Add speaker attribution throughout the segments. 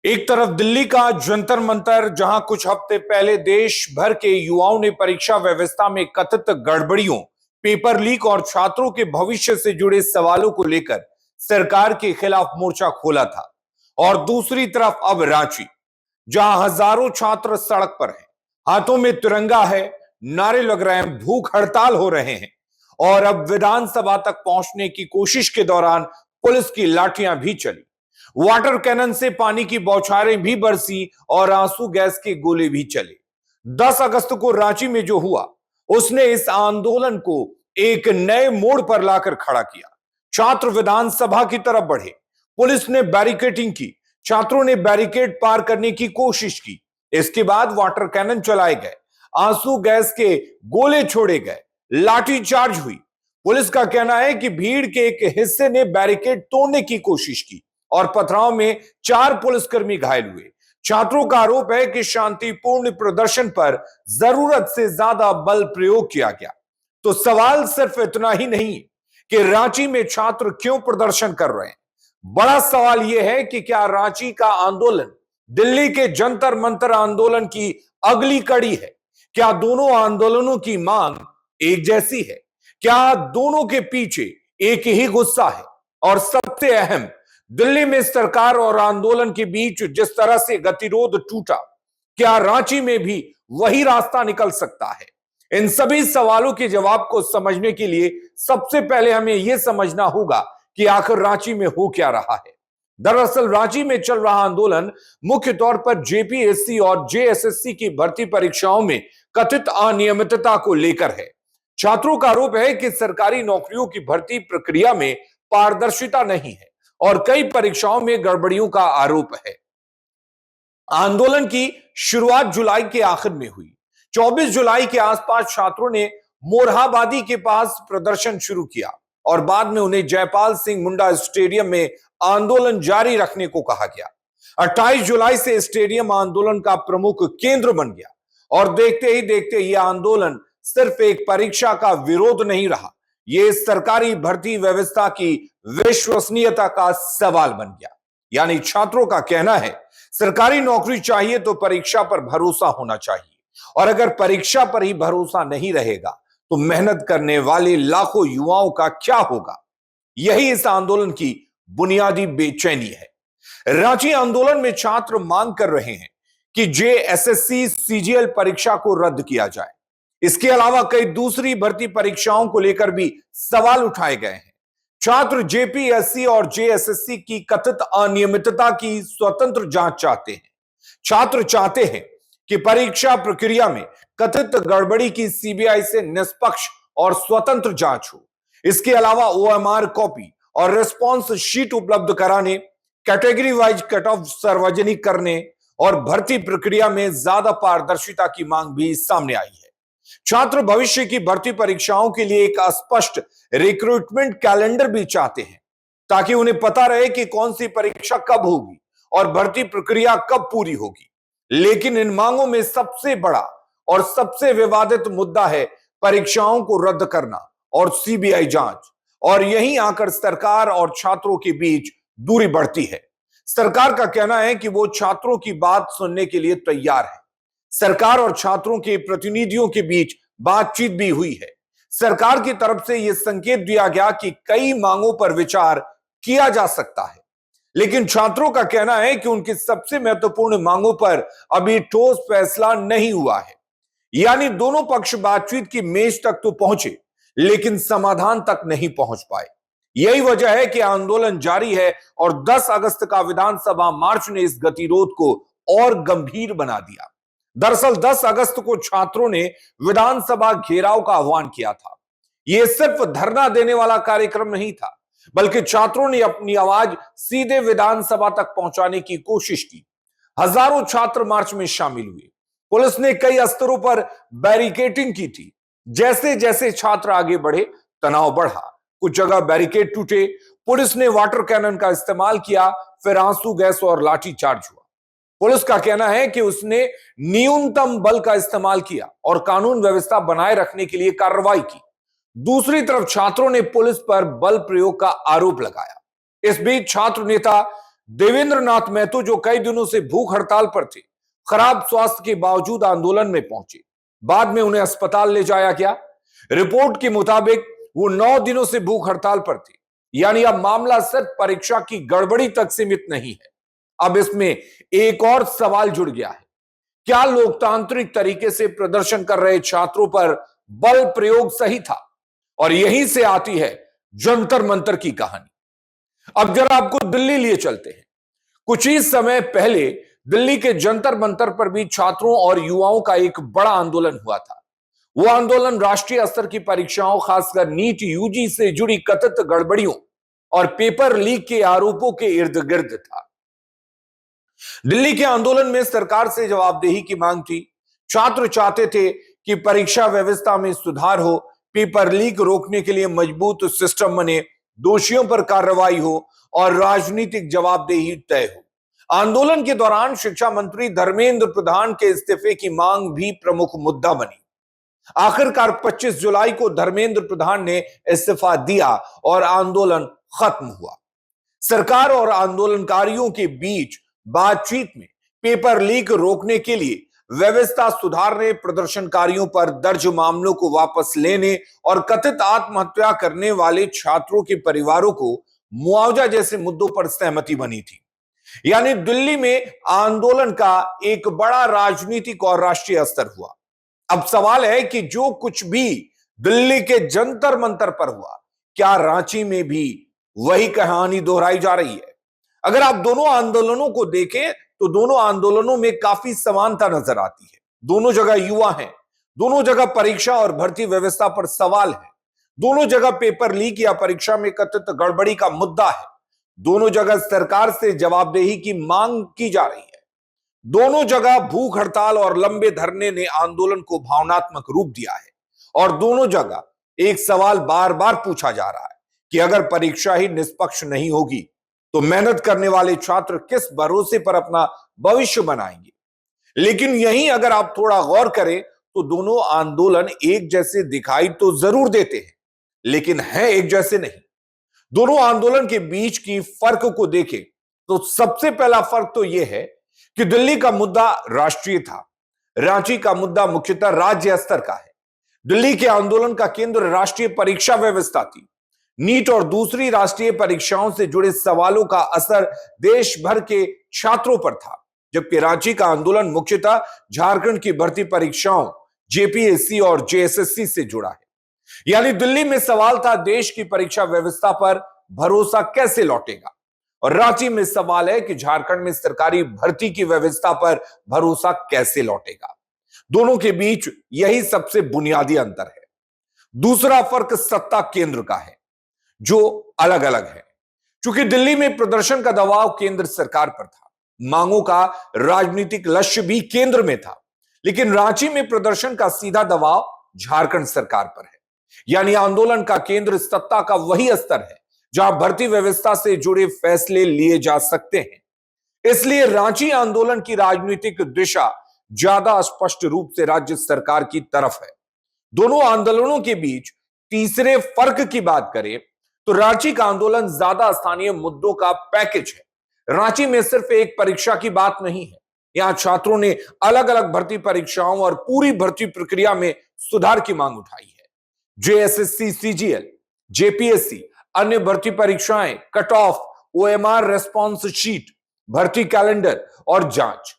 Speaker 1: एक तरफ दिल्ली का जंतर मंतर, जहां कुछ हफ्ते पहले देश भर के युवाओं ने परीक्षा व्यवस्था में कथित गड़बड़ियों, पेपर लीक और छात्रों के भविष्य से जुड़े सवालों को लेकर सरकार के खिलाफ मोर्चा खोला था। और दूसरी तरफ अब रांची, जहां हजारों छात्र सड़क पर हैं, हाथों में तिरंगा है, नारे लग रहे हैं, भूख हड़ताल हो रहे हैं। और अब विधानसभा तक पहुंचने की कोशिश के दौरान पुलिस की लाठियां भी चली, वाटर कैनन से पानी की बौछारें भी बरसी और आंसू गैस के गोले भी चले। 10 अगस्त को रांची में जो हुआ, उसने इस आंदोलन को एक नए मोड़ पर लाकर खड़ा किया। छात्र विधानसभा की तरफ बढ़े, पुलिस ने बैरिकेडिंग की, छात्रों ने बैरिकेड पार करने की कोशिश की। इसके बाद वाटर कैनन चलाए गए, आंसू गैस के गोले छोड़े गए, लाठी चार्ज हुई। पुलिस का कहना है कि भीड़ के एक हिस्से ने बैरिकेड तोड़ने की कोशिश की और पथराव में 4 पुलिसकर्मी घायल हुए। छात्रों का आरोप है कि शांतिपूर्ण प्रदर्शन पर जरूरत से ज्यादा बल प्रयोग किया गया। तो सवाल सिर्फ इतना ही नहीं कि रांची में छात्र क्यों प्रदर्शन कर रहे हैं, बड़ा सवाल यह है कि क्या रांची का आंदोलन दिल्ली के जंतर मंतर आंदोलन की अगली कड़ी है? क्या दोनों आंदोलनों की मांग एक जैसी है? क्या दोनों के पीछे एक ही गुस्सा है? और सबसे अहम, दिल्ली में सरकार और आंदोलन के बीच जिस तरह से गतिरोध टूटा, क्या रांची में भी वही रास्ता निकल सकता है? इन सभी सवालों के जवाब को समझने के लिए सबसे पहले हमें यह समझना होगा कि आखिर रांची में हो क्या रहा है। दरअसल रांची में चल रहा आंदोलन मुख्य तौर पर जेपीएससी और जेएसएससी की भर्ती परीक्षाओं में कथित अनियमितता को लेकर है। छात्रों का आरोप है कि सरकारी नौकरियों की भर्ती प्रक्रिया में पारदर्शिता नहीं है और कई परीक्षाओं में गड़बड़ियों का आरोप है। आंदोलन की शुरुआत जुलाई के आखिर में हुई। 24 जुलाई के आसपास छात्रों ने मोरहाबादी के पास प्रदर्शन शुरू किया और बाद में उन्हें जयपाल सिंह मुंडा स्टेडियम में आंदोलन जारी रखने को कहा गया। 28 जुलाई से स्टेडियम आंदोलन का प्रमुख केंद्र बन गया और देखते ही देखते यह आंदोलन सिर्फ एक परीक्षा का विरोध नहीं रहा, यह सरकारी भर्ती व्यवस्था की विश्वसनीयता का सवाल बन गया। यानी छात्रों का कहना है, सरकारी नौकरी चाहिए तो परीक्षा पर भरोसा होना चाहिए, और अगर परीक्षा पर ही भरोसा नहीं रहेगा तो मेहनत करने वाले लाखों युवाओं का क्या होगा? यही इस आंदोलन की बुनियादी बेचैनी है। रांची आंदोलन में छात्र मांग कर रहे हैं कि जेएसएससी सीजीएल परीक्षा को रद्द किया जाए। इसके अलावा कई दूसरी भर्ती परीक्षाओं को लेकर भी सवाल उठाए गए हैं। छात्र जेपीएससी और जेएसएससी की कथित अनियमितता की स्वतंत्र जांच चाहते हैं। छात्र चाहते हैं कि परीक्षा प्रक्रिया में कथित गड़बड़ी की सीबीआई से निष्पक्ष और स्वतंत्र जांच हो। इसके अलावा ओएमआर कॉपी और रिस्पॉन्स शीट उपलब्ध कराने, कैटेगरी वाइज कट ऑफ सार्वजनिक करने और भर्ती प्रक्रिया में ज्यादा पारदर्शिता की मांग भी सामने आई है। छात्र भविष्य की भर्ती परीक्षाओं के लिए एक स्पष्ट रिक्रूटमेंट कैलेंडर भी चाहते हैं, ताकि उन्हें पता रहे कि कौन सी परीक्षा कब होगी और भर्ती प्रक्रिया कब पूरी होगी। लेकिन इन मांगों में सबसे बड़ा और सबसे विवादित मुद्दा है परीक्षाओं को रद्द करना और सीबीआई जांच। और यहीं आकर सरकार और छात्रों के बीच दूरी बढ़ती है। सरकार का कहना है कि वो छात्रों की बात सुनने के लिए तैयार है। सरकार और छात्रों के प्रतिनिधियों के बीच बातचीत भी हुई है। सरकार की तरफ से यह संकेत दिया गया कि कई मांगों पर विचार किया जा सकता है, लेकिन छात्रों का कहना है कि उनकी सबसे महत्वपूर्ण मांगों पर अभी ठोस फैसला नहीं हुआ है। यानी दोनों पक्ष बातचीत की मेज तक तो पहुंचे, लेकिन समाधान तक नहीं पहुंच पाए। यही वजह है कि आंदोलन जारी है और 10 अगस्त का विधानसभा मार्च ने इस गतिरोध को और गंभीर बना दिया। दरअसल 10 अगस्त को छात्रों ने विधानसभा घेराव का आह्वान किया था। यह सिर्फ धरना देने वाला कार्यक्रम नहीं था, बल्कि छात्रों ने अपनी आवाज सीधे विधानसभा तक पहुंचाने की कोशिश की। हजारों छात्र मार्च में शामिल हुए। पुलिस ने कई स्तरों पर बैरिकेडिंग की थी। जैसे जैसे छात्र आगे बढ़े, तनाव बढ़ा। कुछ जगह बैरिकेड टूटे, पुलिस ने वाटर कैनन का इस्तेमाल किया, फिर आंसू गैस और लाठी चार्ज हुआ। पुलिस का कहना है कि उसने न्यूनतम बल का इस्तेमाल किया और कानून व्यवस्था बनाए रखने के लिए कार्रवाई की। दूसरी तरफ छात्रों ने पुलिस पर बल प्रयोग का आरोप लगाया। इस बीच छात्र नेता देवेंद्र नाथ महतो जो कई दिनों से भूख हड़ताल पर थे, खराब स्वास्थ्य के बावजूद आंदोलन में पहुंचे। बाद में उन्हें अस्पताल ले जाया गया। रिपोर्ट के मुताबिक वो 9 दिनों से भूख हड़ताल पर थे। यानी अब मामला सिर्फ परीक्षा की गड़बड़ी तक सीमित नहीं है। अब इसमें एक और सवाल जुड़ गया है। क्या लोकतांत्रिक तरीके से प्रदर्शन कर रहे छात्रों पर बल प्रयोग सही था? और यहीं से आती है जंतर मंतर की कहानी। अब जरा आपको दिल्ली लिए चलते हैं। कुछ ही समय पहले दिल्ली के जंतर मंतर पर भी छात्रों और युवाओं का एक बड़ा आंदोलन हुआ था। वो आंदोलन राष्ट्रीय स्तर की परीक्षाओं, खासकर नीट यूजी से जुड़ी कथित गड़बड़ियों और पेपर लीक के आरोपों के इर्द गिर्द था। दिल्ली के आंदोलन में सरकार से जवाबदेही की मांग थी। छात्र चाहते थे कि परीक्षा व्यवस्था में सुधार हो, पेपर लीक रोकने के लिए मजबूत सिस्टम बने, दोषियों पर कार्रवाई हो और राजनीतिक जवाबदेही तय हो। आंदोलन के दौरान शिक्षा मंत्री धर्मेंद्र प्रधान के इस्तीफे की मांग भी प्रमुख मुद्दा बनी। आखिरकार 25 जुलाई को धर्मेंद्र प्रधान ने इस्तीफा दिया और आंदोलन खत्म हुआ। सरकार और आंदोलनकारियों के बीच बातचीत में पेपर लीक रोकने के लिए व्यवस्था सुधारने, प्रदर्शनकारियों पर दर्ज मामलों को वापस लेने और कथित आत्महत्या करने वाले छात्रों के परिवारों को मुआवजा जैसे मुद्दों पर सहमति बनी थी। यानी दिल्ली में आंदोलन का एक बड़ा राजनीतिक और राष्ट्रीय स्तर हुआ। अब सवाल है कि जो कुछ भी दिल्ली के जंतर मंतर पर हुआ, क्या रांची में भी वही कहानी दोहराई जा रही है? अगर आप दोनों आंदोलनों को देखें तो दोनों आंदोलनों में काफी समानता नजर आती है। दोनों जगह युवा हैं, दोनों जगह परीक्षा और भर्ती व्यवस्था पर सवाल है, दोनों जगह पेपर लीक या परीक्षा में कथित गड़बड़ी का मुद्दा है, दोनों जगह सरकार से जवाबदेही की मांग की जा रही है, दोनों जगह भूख हड़ताल और लंबे धरने ने आंदोलन को भावनात्मक रूप दिया है और दोनों जगह एक सवाल बार बार पूछा जा रहा है कि अगर परीक्षा ही निष्पक्ष नहीं होगी तो मेहनत करने वाले छात्र किस भरोसे पर अपना भविष्य बनाएंगे। लेकिन यहीं अगर आप थोड़ा गौर करें तो दोनों आंदोलन एक जैसे दिखाई तो जरूर देते हैं, लेकिन है एक जैसे नहीं। दोनों आंदोलन के बीच की फर्क को देखें तो सबसे पहला फर्क तो यह है कि दिल्ली का मुद्दा राष्ट्रीय था, रांची का मुद्दा मुख्यतः राज्य स्तर का है। दिल्ली के आंदोलन का केंद्र राष्ट्रीय परीक्षा व्यवस्था थी। नीट और दूसरी राष्ट्रीय परीक्षाओं से जुड़े सवालों का असर देश भर के छात्रों पर था, जबकि रांची का आंदोलन मुख्यतः झारखंड की भर्ती परीक्षाओं जेपीएससी और जेएसएससी से जुड़ा है। यानी दिल्ली में सवाल था देश की परीक्षा व्यवस्था पर भरोसा कैसे लौटेगा, और रांची में सवाल है कि झारखंड में सरकारी भर्ती की व्यवस्था पर भरोसा कैसे लौटेगा। दोनों के बीच यही सबसे बुनियादी अंतर है। दूसरा फर्क सत्ता केंद्र का है, जो अलग अलग है। चूंकि दिल्ली में प्रदर्शन का दबाव केंद्र सरकार पर था, मांगों का राजनीतिक लक्ष्य भी केंद्र में था, लेकिन रांची में प्रदर्शन का सीधा दबाव झारखंड सरकार पर है। यानी आंदोलन का केंद्र सत्ता का वही स्तर है जहां भर्ती व्यवस्था से जुड़े फैसले लिए जा सकते हैं। इसलिए रांची आंदोलन की राजनीतिक दिशा ज्यादा स्पष्ट रूप से राज्य सरकार की तरफ है। दोनों आंदोलनों के बीच तीसरे फर्क की बात करें तो रांची का आंदोलन ज्यादा स्थानीय मुद्दों का पैकेज है। रांची में सिर्फ एक परीक्षा की बात नहीं है, यहां छात्रों ने अलग अलग भर्ती परीक्षाओं और पूरी भर्ती प्रक्रिया में सुधार की मांग उठाई है। जेएसएससी, सीजीएल, जेपीएससी, अन्य भर्ती परीक्षाएं, cut off, OMR response sheet, भर्ती कैलेंडर और जांच।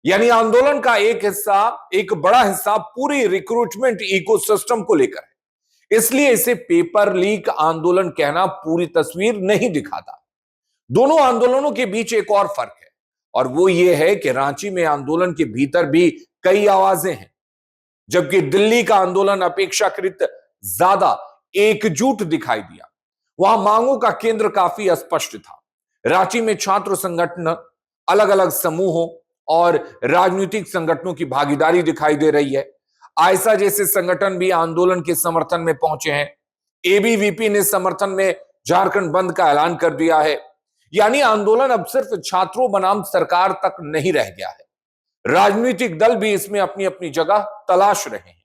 Speaker 1: यानी आंदोलन का एक बड़ा हिस्सा पूरी रिक्रूटमेंट इकोसिस्टम को लेकर है। इसलिए इसे पेपर लीक आंदोलन कहना पूरी तस्वीर नहीं दिखाता। दोनों आंदोलनों के बीच एक और फर्क है, और वो ये है कि रांची में आंदोलन के भीतर भी कई आवाजें हैं, जबकि दिल्ली का आंदोलन अपेक्षाकृत ज्यादा एकजुट दिखाई दिया। वहां मांगों का केंद्र काफी अस्पष्ट था। रांची में छात्र संगठन, अलग अलग समूहों और राजनीतिक संगठनों की भागीदारी दिखाई दे रही है। आयसा जैसे संगठन भी आंदोलन के समर्थन में पहुंचे हैं। एबीवीपी ने समर्थन में झारखंड बंद का ऐलान कर दिया है। यानी आंदोलन अब सिर्फ छात्रों बनाम सरकार तक नहीं रह गया है, राजनीतिक दल भी इसमें अपनी अपनी जगह तलाश रहे हैं।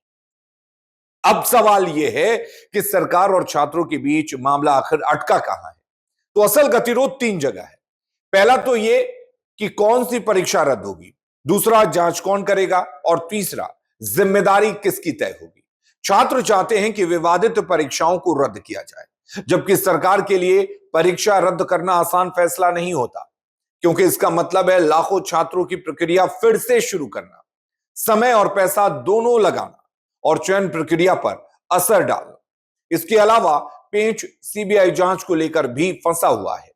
Speaker 1: अब सवाल यह है कि सरकार और छात्रों के बीच मामला आखिर अटका कहां है? तो असल गतिरोध 3 जगह है। पहला तो ये कि कौन सी परीक्षा रद्द होगी, दूसरा जांच कौन करेगा और तीसरा जिम्मेदारी किसकी तय होगी। छात्र चाहते हैं कि विवादित परीक्षाओं को रद्द किया जाए, जबकि सरकार के लिए परीक्षा रद्द करना आसान फैसला नहीं होता, क्योंकि इसका मतलब है लाखों छात्रों की प्रक्रिया फिर से शुरू करना, समय और पैसा दोनों लगाना और चयन प्रक्रिया पर असर डालना। इसके अलावा पेंच सीबीआई जांच को लेकर भी फंसा हुआ है।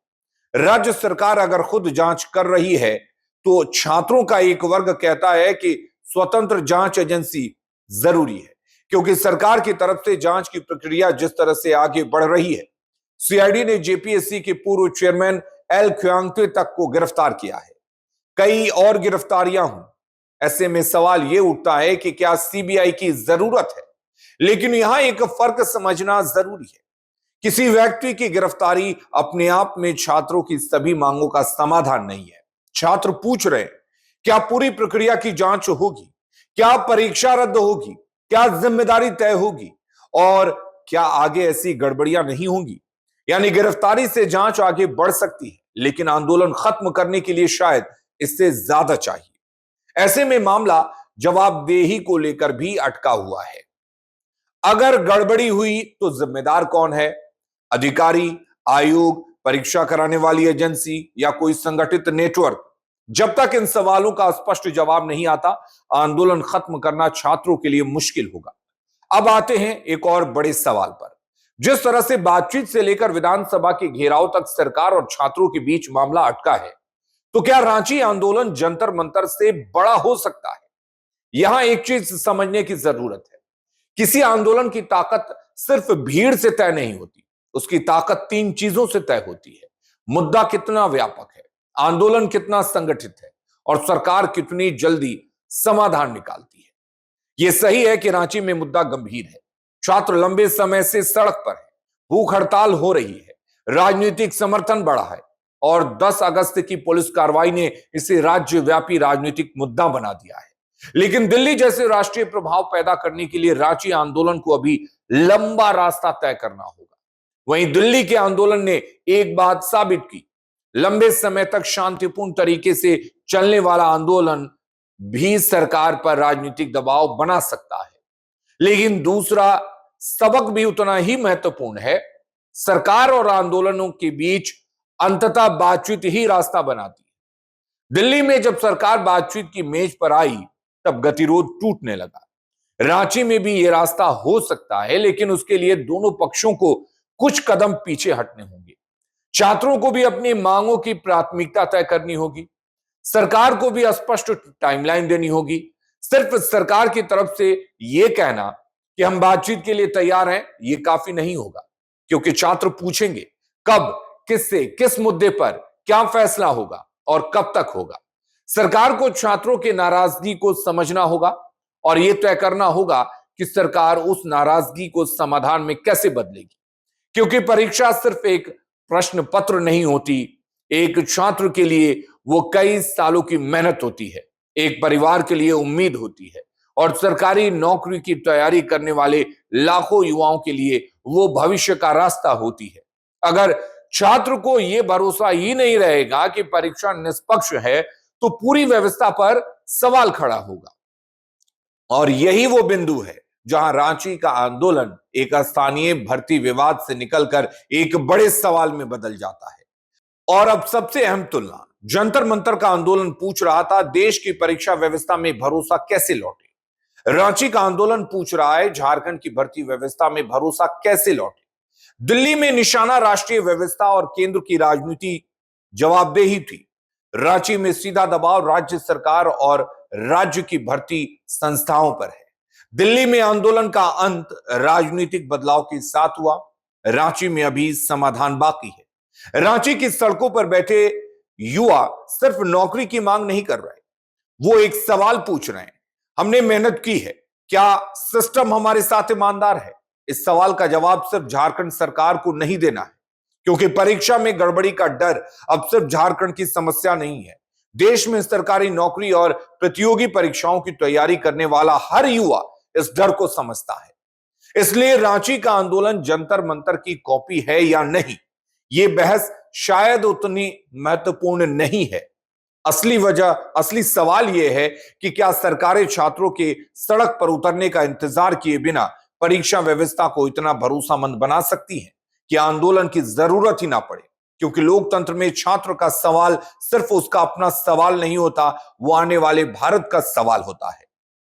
Speaker 1: राज्य सरकार अगर खुद जांच कर रही है तो छात्रों का एक वर्ग कहता है कि स्वतंत्र जांच एजेंसी जरूरी है, क्योंकि सरकार की तरफ से जांच की प्रक्रिया जिस तरह से आगे बढ़ रही है। सीआईडी ने जेपीएससी के पूर्व चेयरमैन एल क्यांगते तक को गिरफ्तार किया है। कई और गिरफ्तारियां हुई। ऐसे में सवाल यह उठता है कि क्या सीबीआई की जरूरत है? लेकिन यहां एक फर्क समझना जरूरी है। किसी व्यक्ति की गिरफ्तारी अपने आप में छात्रों की सभी मांगों का समाधान नहीं है। छात्र पूछ रहे हैं, क्या पूरी प्रक्रिया की जांच होगी? क्या परीक्षा रद्द होगी? क्या जिम्मेदारी तय होगी? और क्या आगे ऐसी गड़बड़ियां नहीं होंगी? यानी गिरफ्तारी से जांच आगे बढ़ सकती है, लेकिन आंदोलन खत्म करने के लिए शायद इससे ज्यादा चाहिए। ऐसे में मामला जवाबदेही को लेकर भी अटका हुआ है। अगर गड़बड़ी हुई तो जिम्मेदार कौन है? अधिकारी, आयोग, परीक्षा कराने वाली एजेंसी या कोई संगठित नेटवर्क? जब तक इन सवालों का स्पष्ट जवाब नहीं आता, आंदोलन खत्म करना छात्रों के लिए मुश्किल होगा। अब आते हैं एक और बड़े सवाल पर। जिस तरह से बातचीत से लेकर विधानसभा के घेराव तक सरकार और छात्रों के बीच मामला अटका है, तो क्या रांची आंदोलन जंतर मंतर से बड़ा हो सकता है? यहां एक चीज समझने की जरूरत है। किसी आंदोलन की ताकत सिर्फ भीड़ से तय नहीं होती, उसकी ताकत तीन चीजों से तय होती है। मुद्दा कितना व्यापक है, आंदोलन कितना संगठित है और सरकार कितनी जल्दी समाधान निकालती है। यह सही है कि रांची में मुद्दा गंभीर है। छात्र लंबे समय से सड़क पर है, भूख हड़ताल हो रही है, राजनीतिक समर्थन बढ़ा है और 10 अगस्त की पुलिस कार्रवाई ने इसे राज्यव्यापी राजनीतिक मुद्दा बना दिया है। लेकिन दिल्ली जैसे राष्ट्रीय प्रभाव पैदा करने के लिए रांची आंदोलन को अभी लंबा रास्ता तय करना होगा। वहीं दिल्ली के आंदोलन ने एक बात साबित की, लंबे समय तक शांतिपूर्ण तरीके से चलने वाला आंदोलन भी सरकार पर राजनीतिक दबाव बना सकता है। लेकिन दूसरा सबक भी उतना ही महत्वपूर्ण है, सरकार और आंदोलनों के बीच अंततः बातचीत ही रास्ता बनाती है। दिल्ली में जब सरकार बातचीत की मेज पर आई, तब गतिरोध टूटने लगा। रांची में भी यह रास्ता हो सकता है, लेकिन उसके लिए दोनों पक्षों को कुछ कदम पीछे हटने होंगे। छात्रों को भी अपनी मांगों की प्राथमिकता तय करनी होगी, सरकार को भी स्पष्ट टाइमलाइन देनी होगी। सिर्फ सरकार की तरफ से यह कहना कि हम बातचीत के लिए तैयार हैं, यह काफी नहीं होगा, क्योंकि छात्र पूछेंगे कब, किससे, किस मुद्दे पर क्या फैसला होगा और कब तक होगा। सरकार को छात्रों के नाराजगी को समझना होगा और यह तय करना होगा कि सरकार उस नाराजगी को समाधान में कैसे बदलेगी, क्योंकि परीक्षा सिर्फ एक प्रश्न पत्र नहीं होती। एक छात्र के लिए वो कई सालों की मेहनत होती है, एक परिवार के लिए उम्मीद होती है और सरकारी नौकरी की तैयारी करने वाले लाखों युवाओं के लिए वो भविष्य का रास्ता होती है। अगर छात्र को यह भरोसा ही नहीं रहेगा कि परीक्षा निष्पक्ष है, तो पूरी व्यवस्था पर सवाल खड़ा होगा। और यही वो बिंदु है जहां रांची का आंदोलन एक स्थानीय भर्ती विवाद से निकलकर एक बड़े सवाल में बदल जाता है। और अब सबसे अहम तुलना, जंतर मंतर का आंदोलन पूछ रहा था देश की परीक्षा व्यवस्था में भरोसा कैसे लौटे। रांची का आंदोलन पूछ रहा है झारखंड की भर्ती व्यवस्था में भरोसा कैसे लौटे। दिल्ली में निशाना राष्ट्रीय व्यवस्था और केंद्र की राजनीति जवाबदेही थी। रांची में सीधा दबाव राज्य सरकार और राज्य की भर्ती संस्थाओं पर है। दिल्ली में आंदोलन का अंत राजनीतिक बदलाव के साथ हुआ। रांची में अभी समाधान बाकी है। रांची की सड़कों पर बैठे युवा सिर्फ नौकरी की मांग नहीं कर रहे, वो एक सवाल पूछ रहे हैं, हमने मेहनत की है, क्या सिस्टम हमारे साथ ईमानदार है? इस सवाल का जवाब सिर्फ झारखंड सरकार को नहीं देना है, क्योंकि परीक्षा में गड़बड़ी का डर अब सिर्फ झारखंड की समस्या नहीं है। देश में सरकारी नौकरी और प्रतियोगी परीक्षाओं की तैयारी करने वाला हर युवा इस डर को समझता है। इसलिए रांची का आंदोलन जंतर मंतर की कॉपी है या नहीं, यह बहस शायद उतनी महत्वपूर्ण नहीं है। असली सवाल यह है कि क्या सरकारें छात्रों के सड़क पर उतरने का इंतजार किए बिना परीक्षा व्यवस्था को इतना भरोसामंद बना सकती हैं कि आंदोलन की जरूरत ही ना पड़े? क्योंकि लोकतंत्र में छात्र का सवाल सिर्फ उसका अपना सवाल नहीं होता, वो आने वाले भारत का सवाल होता है।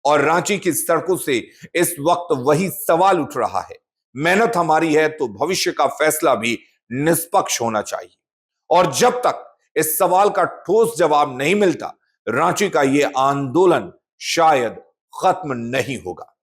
Speaker 1: और रांची की सड़कों से इस वक्त वही सवाल उठ रहा है। मेहनत हमारी है तो भविष्य का फैसला भी निष्पक्ष होना चाहिए। और जब तक इस सवाल का ठोस जवाब नहीं मिलता, रांची का यह आंदोलन शायद खत्म नहीं होगा।